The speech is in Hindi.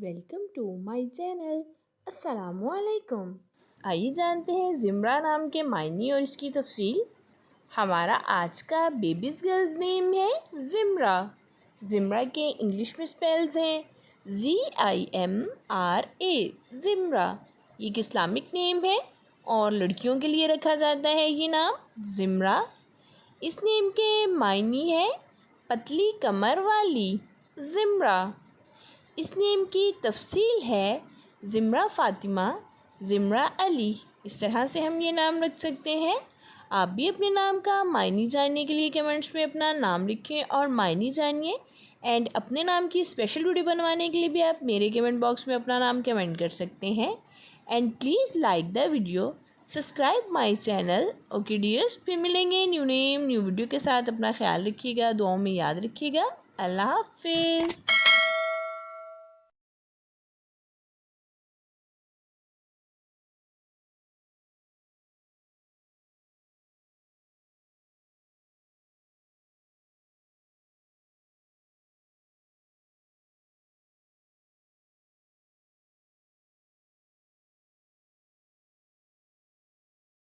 Welcome to my channel. अस्सलामुअलैकुम। आइए जानते हैं ज़िम्रा नाम के मायने और इसकी तफसील। हमारा आज का बेबीज़ गर्ल्स नेम है ज़िम्रा। ज़िम्रा के इंग्लिश में स्पेल्स हैं ZIMRA, ज़िम्रा। ये एक इस्लामिक नेम है और लड़कियों के लिए रखा जाता है ये नाम ज़िम्रा। इस नेम के मायने है पतली कमर वाली ज़िम्रा। इस नेम की तफसील है ज़िम्रा फ़ातिमा, ज़िम्रा अली। इस तरह से हम ये नाम रख सकते हैं। आप भी अपने नाम का मायने जानने के लिए कमेंट्स में अपना नाम लिखें और मायने जानिए। एंड अपने नाम की स्पेशल वीडियो बनवाने के लिए भी आप मेरे कमेंट बॉक्स में अपना नाम कमेंट कर सकते हैं। And please like the video, subscribe my channel. Okay dears, फिर मिलेंगे न्यू नेम न्यू वीडियो के साथ। अपना ख्याल रखिएगा, दुआओं में याद रखिएगा। अल्लाह हाफिज़।